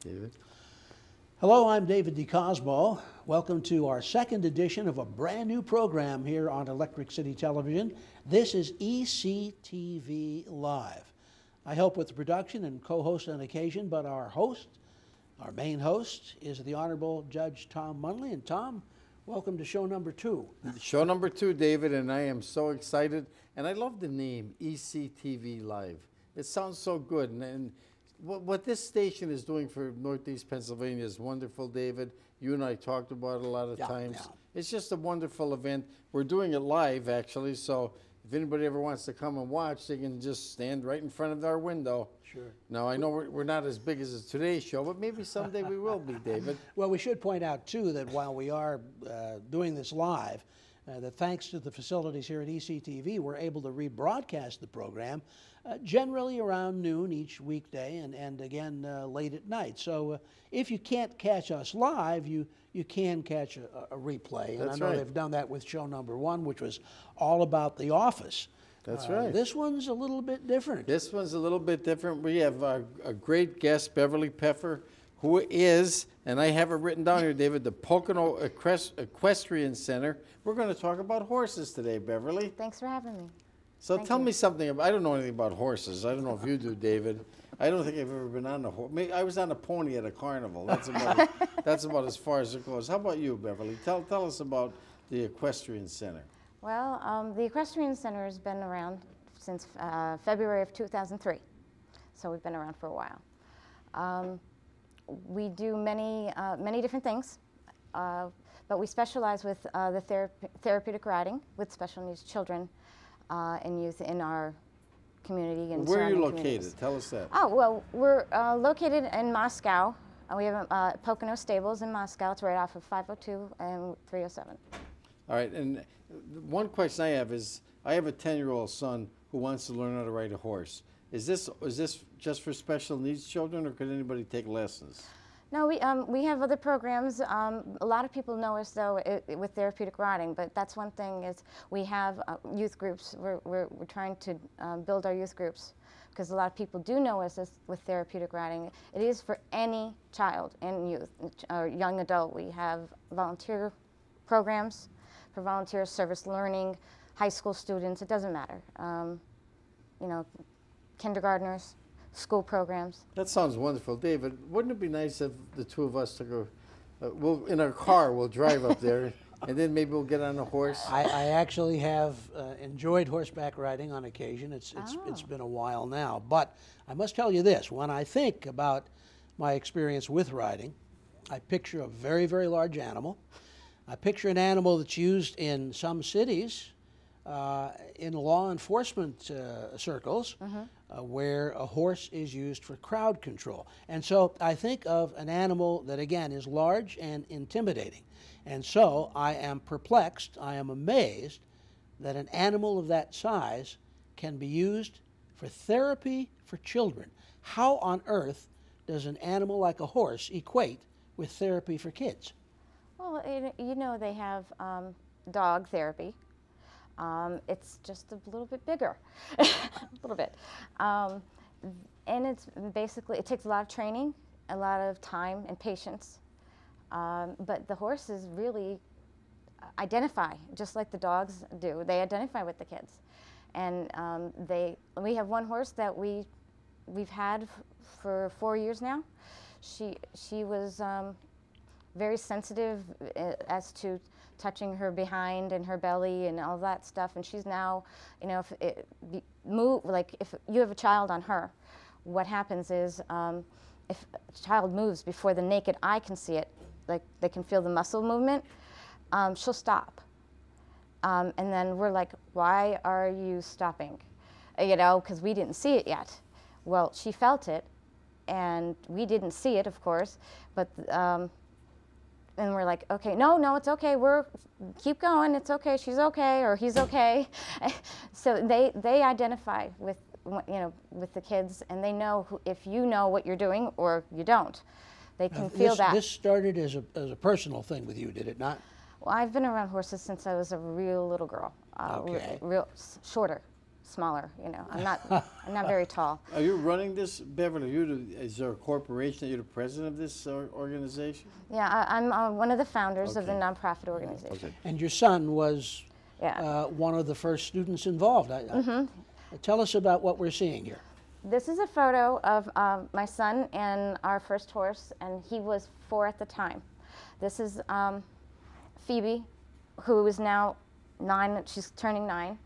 David. Hello, I'm David DeCosmo. Welcome to our second edition of a brand new program here on Electric City Television. This is ECTV Live. I help with the production and co-host on occasion, but our main host, is the Honorable Judge Tom Munley. And Tom, welcome to show number 2. Show number 2, David, and I am so excited. And I love the name, ECTV Live. It sounds so good. And what this station is doing for Northeast Pennsylvania is wonderful, David. You and I talked about it a lot of times. Yeah. It's just a wonderful event. We're doing it live, actually, so if anybody ever wants to come and watch, they can just stand right in front of our window. Sure. Now, I know we're not as big as the Today Show, but maybe someday we will be, David. Well, we should point out, too, that while we are doing this live, that thanks to the facilities here at ECTV, we're able to rebroadcast the program generally around noon each weekday and again late at night. So if you can't catch us live, you can catch a replay. And That's I know right. they've done that with show number 1, which was all about The Office. That's right. This one's a little bit different. This one's a little bit different. We have a great guest, Beverly Peffer, who is, and I have it written down here, David, the Pocono Equestrian Center. We're going to talk about horses today, Beverly. Thanks for having me. So Thank tell you. me something. I don't know anything about horses. I don't know if you do, David. I don't think I've ever been on a horse. I was on a pony at a carnival. That's about as far as it goes. How about you, Beverly? Tell us about the Equestrian Center. Well, the Equestrian Center has been around since February of 2003, so we've been around for a while. We do many different things, but we specialize with the therapeutic riding with special needs children and youth in our community and Where are you surrounding located? communities. Tell us that. Oh, well, we're located in Moscow. We have Pocono Stables in Moscow. It's right off of 502 and 307. All right, and one question I have is, I have a 10-year-old son who wants to learn how to ride a horse. Is this just for special needs children, or could anybody take lessons? No, we have other programs. A lot of people know us, though, with therapeutic riding, but that's one thing is we have youth groups. We're trying to build our youth groups because a lot of people do know us with therapeutic riding. It is for any child and youth or young adult. We have volunteer programs for volunteer service learning, high school students, it doesn't matter. You know, kindergartners, school programs. That sounds wonderful. David, wouldn't it be nice if the two of us took in our car, we'll drive up there, and then maybe we'll get on a horse? I actually have enjoyed horseback riding on occasion. It's been a while now. But I must tell you this, when I think about my experience with riding, I picture a very, very large animal. I picture an animal that's used in some cities in law enforcement circles where a horse is used for crowd control. And so I think of an animal that, again, is large and intimidating. And so I am perplexed, I am amazed that an animal of that size can be used for therapy for children. How on earth does an animal like a horse equate with therapy for kids? Well, you know, they have dog therapy. It's just a little bit bigger, a little bit. And it's basically, it takes a lot of training, a lot of time and patience. But the horses really identify, just like the dogs do. They identify with the kids. And we have one horse that we've had for 4 years now. She was very sensitive as to touching her behind and her belly and all that stuff, and she's now, you know, if you have a child on her, what happens is if a child moves before the naked eye can see it, like they can feel the muscle movement, she'll stop. And then we're like, why are you stopping? You know, because we didn't see it yet. Well, she felt it, and we didn't see it, of course, but and we're like, okay, no, it's okay. Keep going. It's okay. She's okay, or he's okay. So they identify with, you know, with the kids, and they know if you know what you're doing or you don't. They can feel that. This started as a personal thing with you, did it not? Well, I've been around horses since I was a real little girl. Okay. Real shorter smaller. You know, I'm not very tall. Are you running this, Beverly? Is there a corporation that you're the president of this organization? Yeah, I'm one of the founders of the Okay. nonprofit organization. Okay. And your son was Yeah. one of the first students involved. Tell us about what we're seeing here. This is a photo of my son and our first horse, and he was 4 at the time. This is Phoebe, who is now 9. She's turning 9.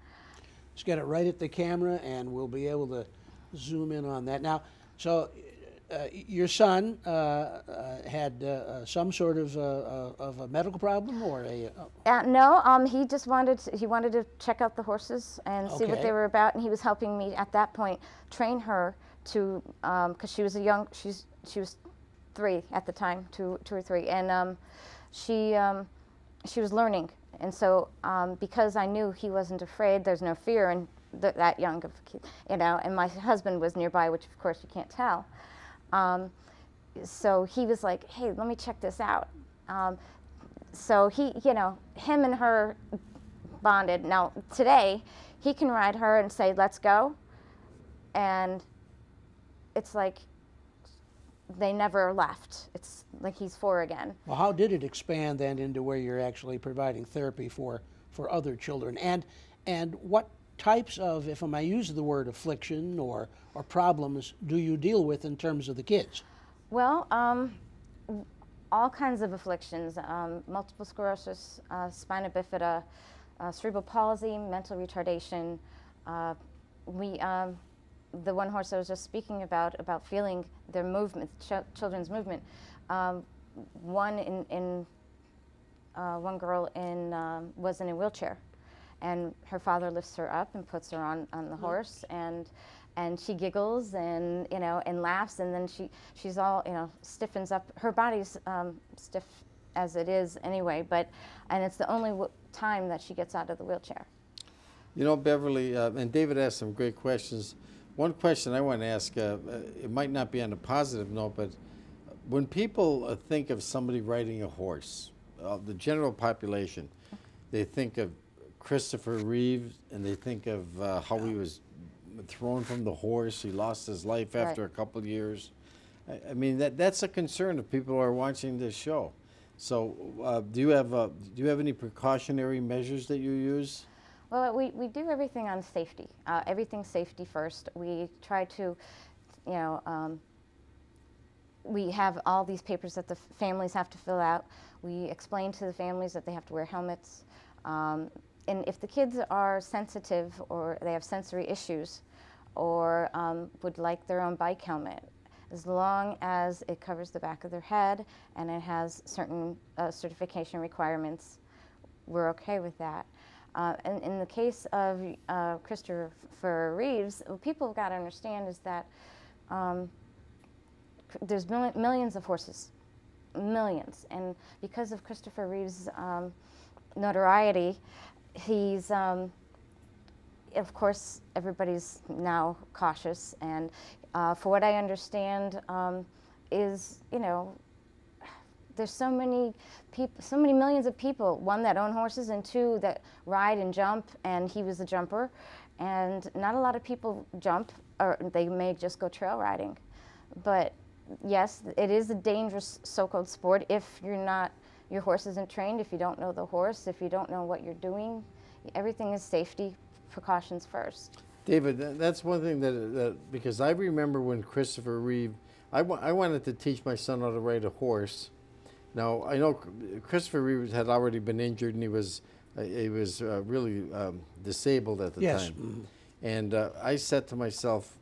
Let's get it right at the camera, and we'll be able to zoom in on that. Now, so your son had some sort of a medical problem, or a No, he just wanted to check out the horses and see what Okay. they were about, and he was helping me at that point train her to because she was she was 3 at the time, 2 or 3, and she was learning, and so because I knew he wasn't afraid, there's no fear in that young of a kid, you know, and my husband was nearby, which of course you can't tell. So he was like, hey, let me check this out. So he, you know, him and her bonded. Now today, he can ride her and say, let's go. And it's like they never left. It's like he's 4 again. well, how did it expand then into where you're actually providing therapy for other children? And what types of, if I may use the word affliction or problems, do you deal with in terms of the kids? Well, all kinds of afflictions, multiple sclerosis, spina bifida, cerebral palsy, mental retardation. The one horse I was just speaking about feeling their movement, children's movement. One girl was in a wheelchair, and her father lifts her up and puts her on the horse, and she giggles and, you know, and laughs, and then she's all, you know, stiffens up. Her body's stiff as it is anyway, and it's the only time that she gets out of the wheelchair. You know, Beverly, and David asked some great questions. One question I want to ask, it might not be on a positive note, but when people think of somebody riding a horse, the general population, they think of Christopher Reeves, and they think of how he was thrown from the horse. He lost his life after a couple of years. I mean, that's a concern if people are watching this show. So, do you have any precautionary measures that you use? Well, we do everything on safety. Everything's safety first. We try to, you know, we have all these papers that the families have to fill out. We explain to the families that they have to wear helmets. And if the kids are sensitive or they have sensory issues or would like their own bike helmet, as long as it covers the back of their head and it has certain certification requirements, we're okay with that. And in the case of Christopher Reeves, what people have got to understand is that there's millions of horses, millions. And because of Christopher Reeves' notoriety, he's, of course, everybody's now cautious. And for what I understand is, you know, there's so many people, so many millions of people, 1 that own horses and 2 that ride and jump, and he was a jumper. And not a lot of people jump, or they may just go trail riding. But yes, it is a dangerous so-called sport if your horse isn't trained, if you don't know the horse, if you don't know what you're doing. Everything is safety precautions first. David, that's one thing that because I remember when Christopher Reeve, I wanted to teach my son how to ride a horse. Now, I know Christopher Reeve had already been injured, and he was really disabled at the Yes. time. And I said to myself,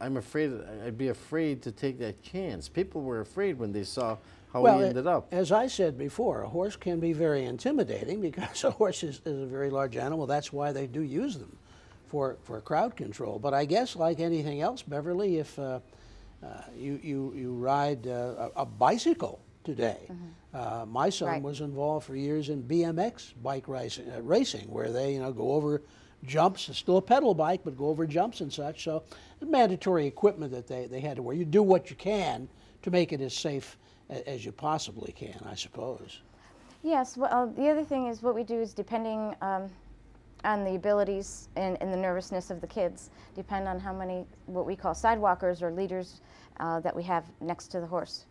I'm afraid, I'd be afraid to take that chance. People were afraid when they saw how he ended up. As I said before, a horse can be very intimidating because a horse is a very large animal. That's why they do use them for crowd control. But I guess like anything else, Beverly, if you ride a bicycle today. My son was involved for years in BMX bike racing, where they go over jumps. It's still a pedal bike, but go over jumps and such. So mandatory equipment that they had to wear. You do what you can to make it as safe as you possibly can, I suppose. Yes. Well, the other thing is what we do is depending on the abilities and the nervousness of the kids depend on how many what we call sidewalkers or leaders that we have next to the horse,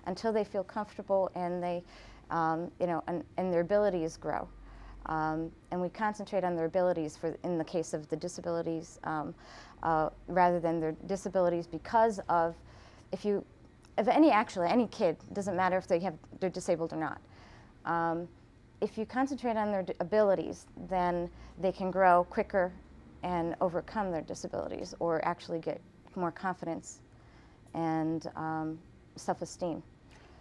until they feel comfortable and they, you know, and their abilities grow. And we concentrate on their abilities in the case of the disabilities rather than their disabilities because of, actually any kid, doesn't matter if they're disabled or not. If you concentrate on their abilities, then they can grow quicker and overcome their disabilities, or actually get more confidence and self-esteem.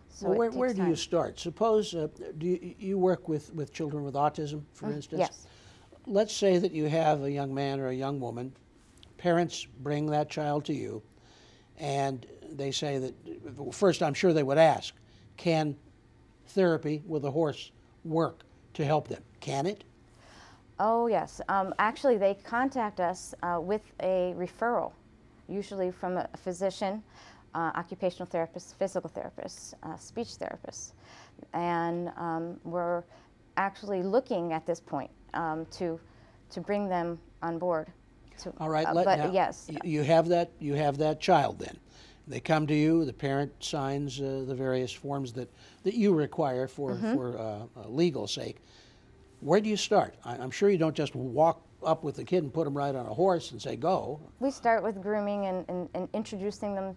So well, where do you start? Suppose, do you work with children with autism, for instance? Yes. Let's say that you have a young man or a young woman, parents bring that child to you, and they say that, first I'm sure they would ask, can therapy with a horse work to help them? Can it? Oh, yes. Actually, they contact us with a referral, usually from a physician, occupational therapist, physical therapist, speech therapist. And we're actually looking at this point to bring them on board. All right, but yes. You have that child then. They come to you, the parent signs the various forms that you require for legal sake. Where do you start? I'm sure you don't just walk up with the kid and put them right on a horse and say, go. We start with grooming and introducing them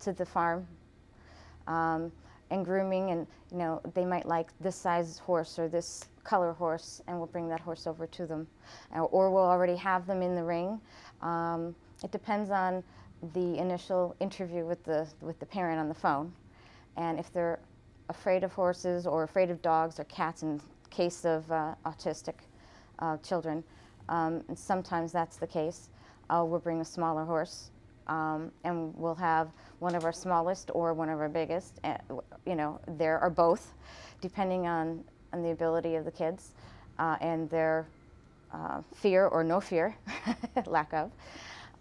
to the farm and grooming, and you know, they might like this size horse or this color horse, and we'll bring that horse over to them. Or we'll already have them in the ring. It depends on the initial interview with the parent on the phone, and if they're afraid of horses or afraid of dogs or cats in case of autistic children, and sometimes that's the case, we'll bring a smaller horse, and we'll have one of our smallest or one of our biggest, you know, there or both, depending on the ability of the kids and their fear or no fear, lack of.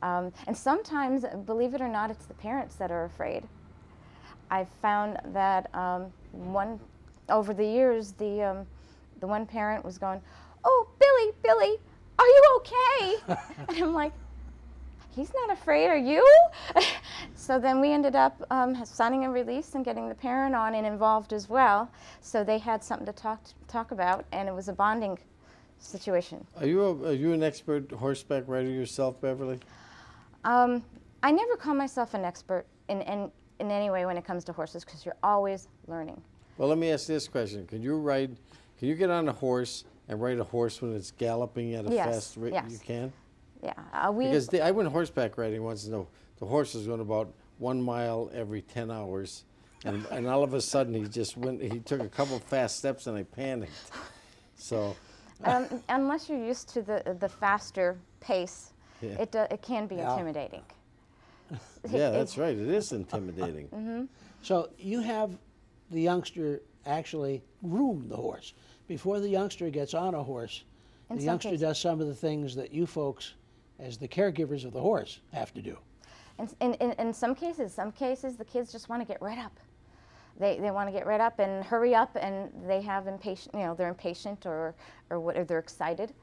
And sometimes, believe it or not, it's the parents that are afraid. I've found that over the years, the one parent was going, "Oh, Billy, are you okay?" And I'm like, "He's not afraid, are you?" So then we ended up signing a release and getting the parent on and involved as well. So they had something to talk about, and it was a bonding situation. Are you an expert horseback rider yourself, Beverly? I never call myself an expert in any way when it comes to horses, because you're always learning. Well, let me ask this question: Can you get on a horse and ride a horse when it's galloping at a fast rate? Yes. You can. Yeah, Because I went horseback riding once, and the horse was going about 1 mile every 10 hours, and all of a sudden he just went. He took a couple fast steps, and I panicked. So. Unless you're used to the faster pace, Yeah. it can be intimidating. Yeah, that's right. It is intimidating. Mm-hmm. So you have the youngster actually groom the horse. Before the youngster gets on a horse, the youngster does some of the things that you folks, as the caregivers of the horse, have to do. In some cases the kids just want to get right up. They want to get right up and hurry up, and they have impatient, you know, they're impatient or they're excited.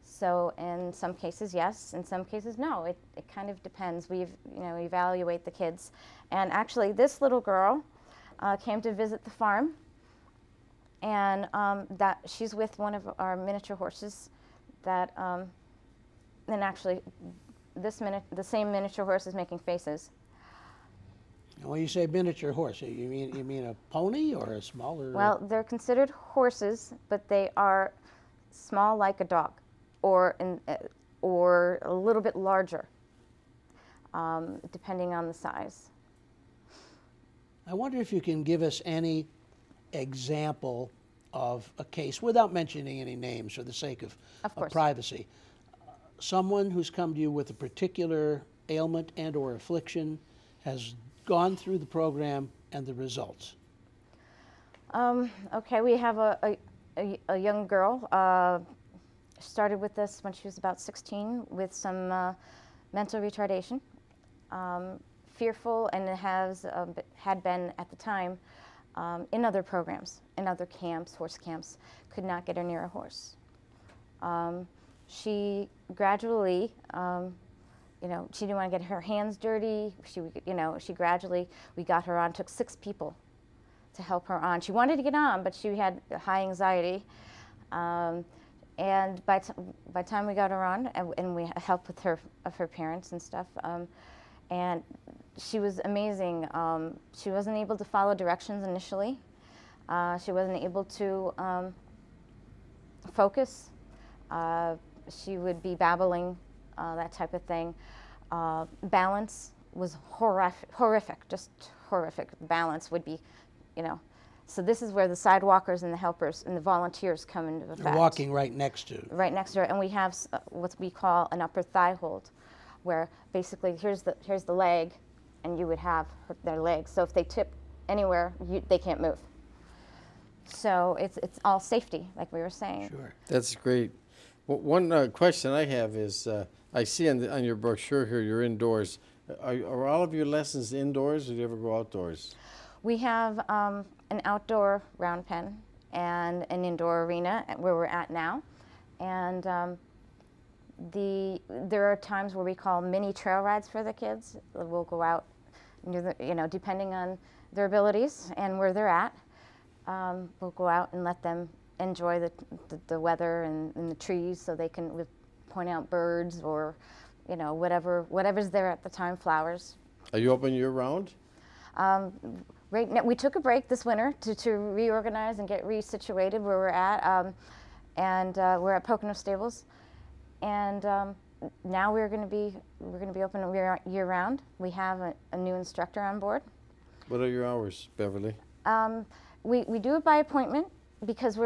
So in some cases, yes. In some cases, no. It kind of depends. We evaluate the kids. And actually, this little girl came to visit the farm, and that she's with one of our miniature horses. That and actually, the same miniature horse is making faces. When you say miniature horse, you mean a pony or a smaller? Well, they're considered horses, but they are small like a dog, or a little bit larger, depending on the size. I wonder if you can give us any example of a case, without mentioning any names for the sake of privacy. Someone who's come to you with a particular ailment and or affliction has gone through the program and the results. Okay, we have a young girl. Started with this when she was about 16 with some mental retardation. Fearful, and had been at the time in other programs, in other camps, horse camps, could not get her near a horse. she gradually, you know, she didn't want to get her hands dirty. You know, she gradually, we got her on, took 6 people to help her on. She wanted to get on, but she had high anxiety. And by the time we got her on, and we helped with her parents and stuff, and she was amazing. She wasn't able to follow directions initially. She wasn't able to focus. She would be babbling, that type of thing. Balance was horrific, just horrific. Balance would be, you know. So this is where the sidewalkers and the helpers and the volunteers come into effect. They're walking right next to. Right next to her, and we have what we call an upper thigh hold, where basically here's the leg, and you would have their legs. So if they tip anywhere, they can't move. So it's all safety, like we were saying. Sure. That's great. Well, one question I have is, I see on your brochure here you're indoors. Are all of your lessons indoors, or do you ever go outdoors? We have an outdoor round pen and an indoor arena where we're at now. And there are times where we call mini trail rides for the kids. We'll go out, you know, depending on their abilities and where they're at. We'll go out and let them enjoy the weather and the trees, so they can point out birds or, you know, whatever's there at the time, flowers. Are you open year-round? Right now, we took a break this winter to reorganize and get resituated where we're at, and we're at Pocono Stables, and now we're going to be open year-round. We have a new instructor on board. What are your hours, Beverly? We do it by appointment because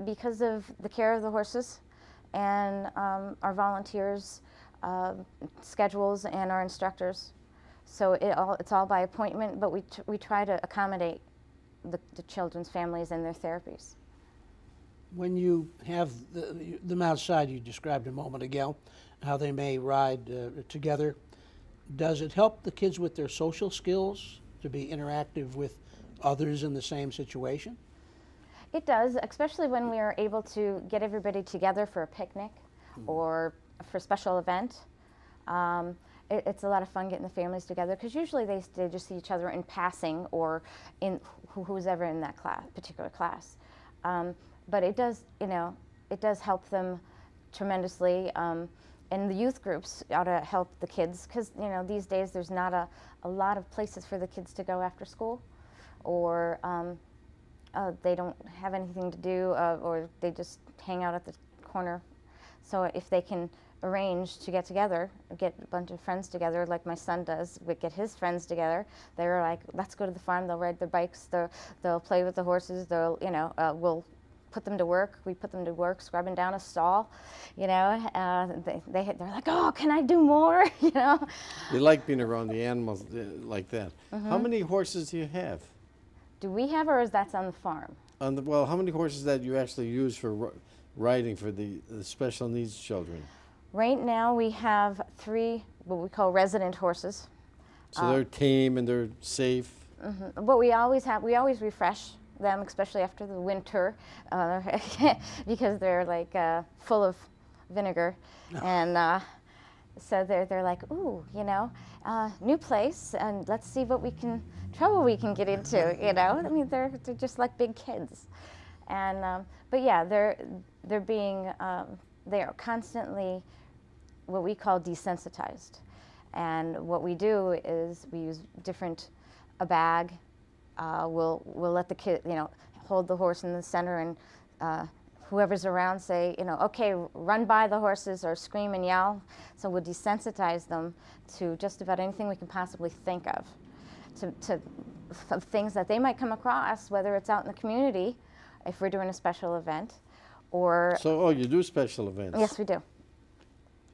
because of the care of the horses, and our volunteers' schedules and our instructors. So it's all by appointment, but we try to accommodate the children's families and their therapies. When you have them outside, you described a moment ago how they may ride together. Does it help the kids with their social skills to be interactive with others in the same situation? It does, especially when we are able to get everybody together for a picnic or for a special event. It's a lot of fun getting the families together, because usually they just see each other in passing or in who's ever in that particular class. But it does, you know, it does help them tremendously. And the youth groups ought to help the kids, because, you know, these days there's not a lot of places for the kids to go after school, or they don't have anything to do, or they just hang out at the corner. So if they can arrange to get together, get a bunch of friends together, like my son does, get his friends together. They're like, let's go to the farm. They'll ride their bikes. They'll play with the horses. They'll, you know, we'll put them to work. We put them to work scrubbing down a stall. You know, they're like, oh, can I do more? You know. You like being around the animals like that. How many horses do you have? Do we have, or is that on the farm? Well, how many horses that you actually use for riding for the special needs children? Right now we have 3 what we call resident horses. So they're tame and they're safe. But we always refresh them, especially after the winter, because they're like full of vinegar, and so they're like, ooh, you know, new place, and let's see what trouble we can get into, you know. I mean, they're just like big kids, and but yeah, they're being they are constantly what we call desensitized, and what we do is we use a bag. We'll let the kid, you know, hold the horse in the center, and whoever's around say, you know, okay, run by the horses or scream and yell. So we'll desensitize them to just about anything we can possibly think of, of things that they might come across, whether it's out in the community, if we're doing a special event, or... So, you do special events? Yes, we do.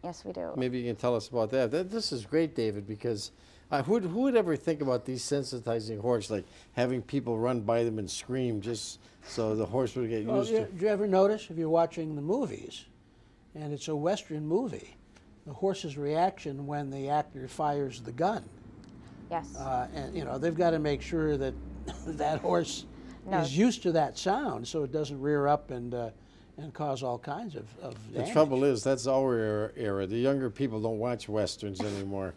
Yes, we do. Maybe you can tell us about that. This is great, David, because who would ever think about desensitizing horse, like having people run by them and scream just so the horse would get used to it? Do you ever notice, if you're watching the movies, and it's a Western movie, the horse's reaction when the actor fires the gun? Yes. And, you know, they've got to make sure that that horse is used to that sound, so it doesn't rear up and and cause all kinds of The damage. trouble is, that's our era. The younger people don't watch Westerns anymore.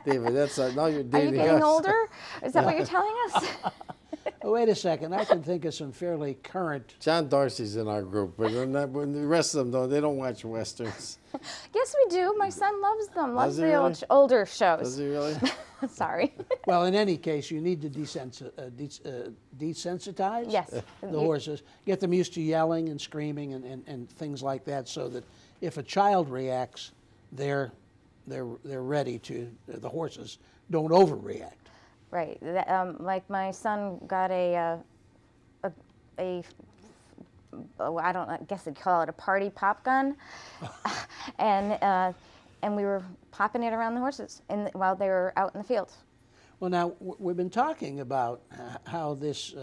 David, that's now you're Are you dating getting us. older? Is that what you're telling us? Oh, wait a second, I can think of some fairly current. John Darcy's in our group, but when the rest of them don't, they don't watch Westerns. Yes, we do. My son loves them. Loves he the really? older shows. Does he really? Sorry. Well, in any case, you need to desensitize Yes. the horses, get them used to yelling and screaming and things like that, so that if a child reacts, they're ready to. The horses don't overreact. Right. Like my son got I guess they'd call it a party pop gun, and we were popping it around the horses while they were out in the field. Well, now we've been talking about how this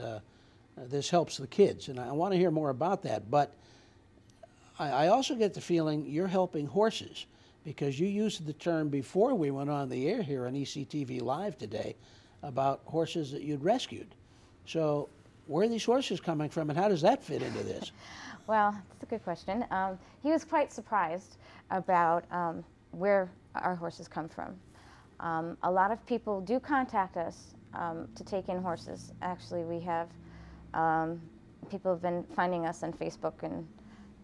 helps the kids, and I want to hear more about that. But I also get the feeling you're helping horses, because you used the term before we went on the air here on ECTV Live today about horses that you'd rescued. So where are these horses coming from, and how does that fit into this? Well, that's a good question. He was quite surprised about where our horses come from. A lot of people do contact us to take in horses. Actually, we have people have been finding us on Facebook,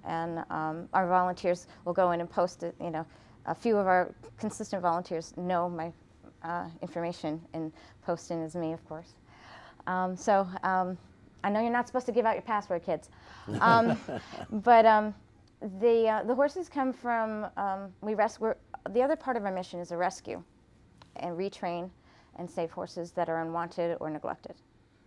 and our volunteers will go in and post it. You know, a few of our consistent volunteers know my information, and posting is me, of course. I know you're not supposed to give out your password, kids. But the horses come from, the other part of our mission is a rescue and retrain and save horses that are unwanted or neglected.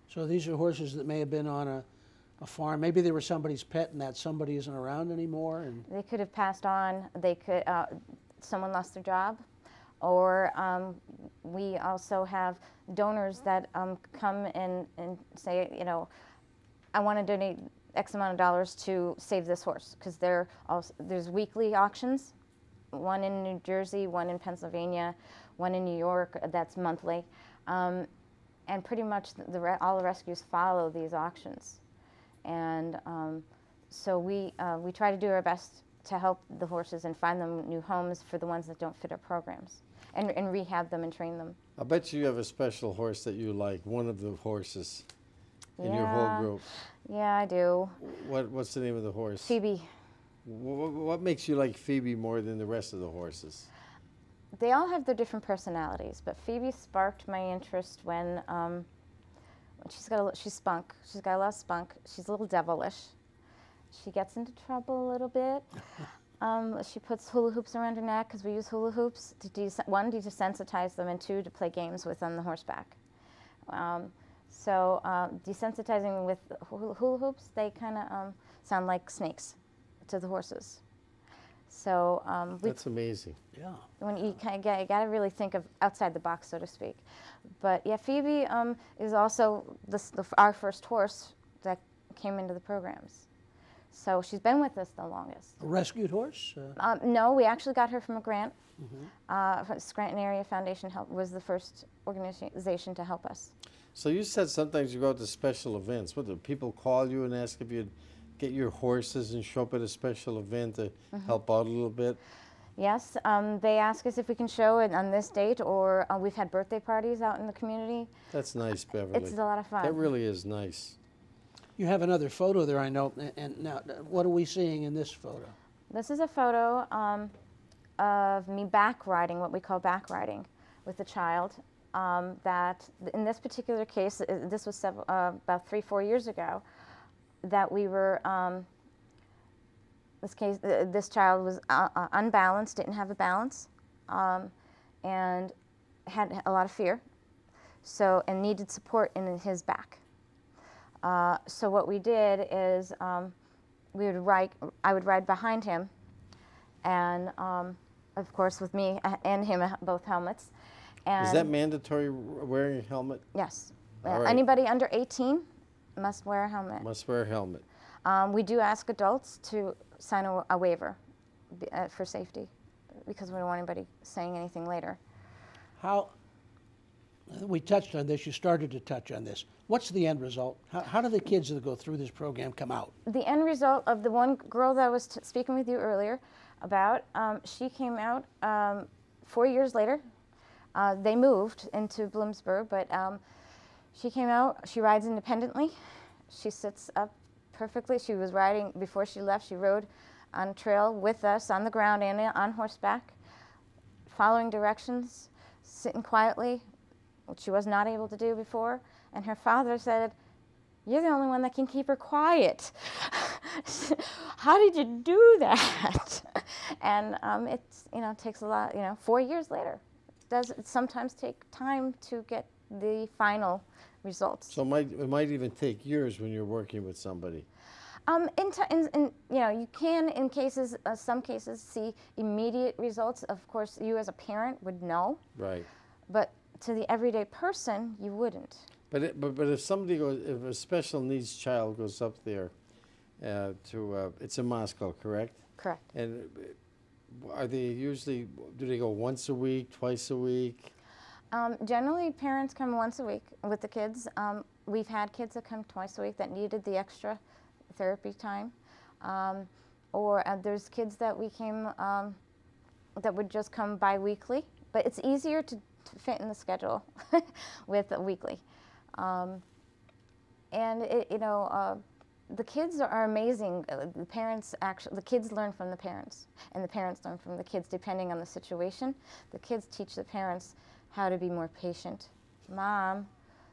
So these are horses that may have been on a farm. Maybe they were somebody's pet and that somebody isn't around anymore. And they could have passed on. They could, someone lost their job. Or we also have donors that come in and say, you know, I want to donate X amount of dollars to save this horse, because there's weekly auctions, one in New Jersey, one in Pennsylvania, one in New York. That's monthly, and pretty much all the rescues follow these auctions, and so we try to do our best to help the horses and find them new homes for the ones that don't fit our programs, and rehab them and train them. I bet you have a special horse that you like, one of the horses in your whole group. Yeah, I do. What's the name of the horse? Phoebe. What makes you like Phoebe more than the rest of the horses? They all have their different personalities, but Phoebe sparked my interest when she's spunk. She's got a lot of spunk. She's a little devilish. She gets into trouble a little bit. She puts hula hoops around her neck, because we use hula hoops to desensitize them, and two, to play games with on the horseback. So desensitizing with hula hoops, they kind of sound like snakes to the horses. So that's amazing. yeah, when you got to really think of outside the box, so to speak. But yeah, Phoebe is also our first horse that came into the programs. So she's been with us the longest. a rescued horse. No, we actually got her from a grant. Scranton Area Foundation was the first organization to help us. So you said sometimes you go to special events. What, do people call you and ask if you'd get your horses and show up at a special event to help out a little bit? Yes, they ask us if we can show it on this date, or we've had birthday parties out in the community. That's nice, Beverly. It's a lot of fun. That really is nice. You have another photo there, I know. And now, what are we seeing in this photo? This is a photo of me back riding, what we call back riding, with a child. That in this particular case, this was about 3-4 years ago, that we were. This child was unbalanced, didn't have a balance, and had a lot of fear, and needed support in his back. So what we did is I would ride behind him, and of course with me and him both helmets. And is that mandatory, wearing a helmet? yes. All right. Anybody under 18 must wear a helmet. Must wear a helmet. We do ask adults to sign a waiver for safety, because we don't want anybody saying anything later. How We touched on this. You started to touch on this. What's the end result? How do the kids that go through this program come out? The end result of the one girl that I was speaking with you earlier about, she came out 4 years later. They moved into Bloomsburg, but she came out. She rides independently. She sits up perfectly. She was riding, before she left, she rode on a trail with us on the ground and on horseback, following directions, sitting quietly, which she was not able to do before. And her father said, "You're the only one that can keep her quiet." How did you do that? And it's, you know, it takes a lot, 4 years later. It sometimes take time to get the final results. So it might even take years when you're working with somebody. You can, in cases, some cases, see immediate results. Of course, you as a parent would know. Right. But to the everyday person, you wouldn't. But if somebody goes, if a special needs child goes up there it's in Moscow, correct? Correct. And are they usually, do they go once a week, twice a week? Generally, parents come once a week with the kids. We've had kids that come twice a week that needed the extra therapy time. Or there's kids that we came, that would just come bi-weekly. But it's easier to fit in the schedule with a weekly. The kids are amazing. The kids learn from the parents, and the parents learn from the kids, depending on the situation. The kids teach the parents how to be more patient. "Mom,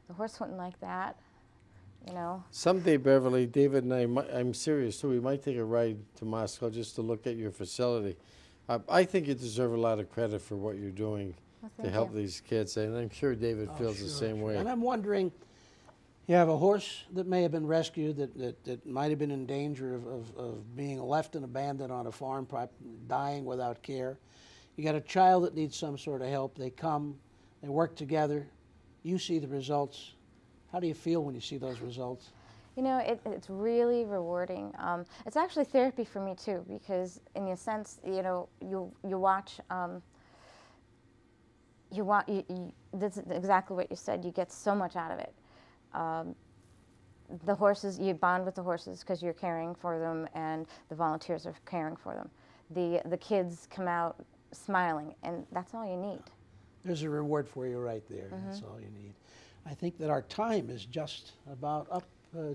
the horse wouldn't like that," Someday, Beverly, David and I'm serious too, we might take a ride to Moscow just to look at your facility. I think you deserve a lot of credit for what you're doing to help these kids, and I'm sure David feels the same way. And I'm wondering, you have a horse that may have been rescued, that might have been in danger of being left and abandoned on a farm, dying without care. You got a child that needs some sort of help. They come, they work together. You see the results. How do you feel when you see those results? It's really rewarding. It's actually therapy for me too, because in a sense, you watch. This is exactly what you said. You get so much out of it. The horses, you bond with the horses because you're caring for them, and the volunteers are caring for them. The kids come out smiling, and that's all you need. There's a reward for you right there. That's all you need. I think that our time is just about up,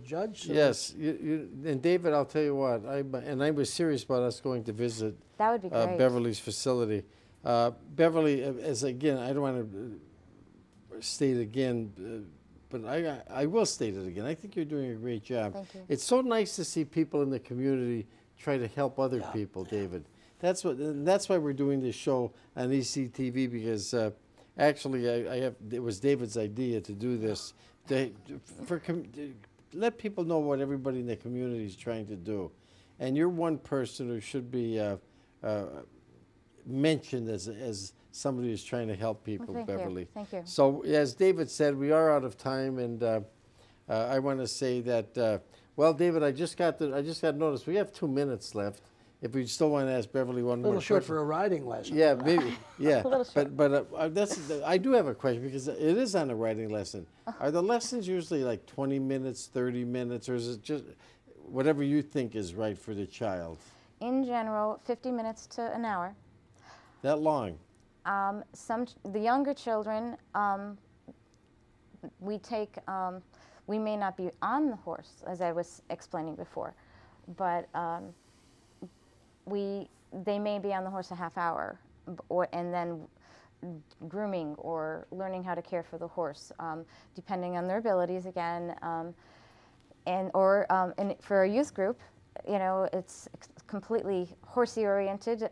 Judge. So yes, and David, I'll tell you what, I was serious about us going to visit that would be great. Beverly's facility. Beverly, as again, I don't want to state again, but I will state it again. I think you're doing a great job. Thank you. It's so nice to see people in the community try to help other people, David. That's why we're doing this show on ECTV, because actually it was David's idea to do this to let people know what everybody in the community is trying to do, and you're one person who should be mentioned as somebody who's trying to help people, well, Beverly. Thank you. So, as David said, we are out of time, and I want to say that. Well, David, I just got notice. We have 2 minutes left. If we still want to ask Beverly one more. A little short for a riding lesson. Yeah, maybe. Yeah, A little short. but I do have a question, because it is on a riding lesson. Are the lessons usually like 20 minutes, 30 minutes, or is it just whatever you think is right for the child? In general, 50 minutes to an hour. That long? The younger children, we may not be on the horse, as I was explaining before, but they may be on the horse a half hour, and then grooming or learning how to care for the horse, depending on their abilities again, and for a youth group, it's completely horsey oriented.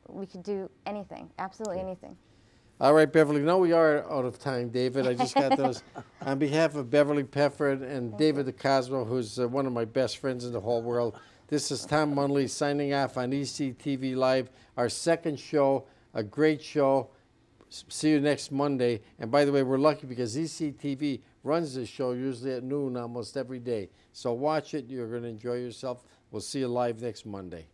We could do anything, absolutely anything. All right, Beverly. Now we are out of time, David. I just got those. On behalf of Beverly Peffer and David DeCosmo, who's one of my best friends in the whole world, this is Tom Munley signing off on ECTV Live, our second show, a great show. See you next Monday. And by the way, we're lucky because ECTV runs this show usually at noon almost every day. So watch it. You're going to enjoy yourself. We'll see you live next Monday.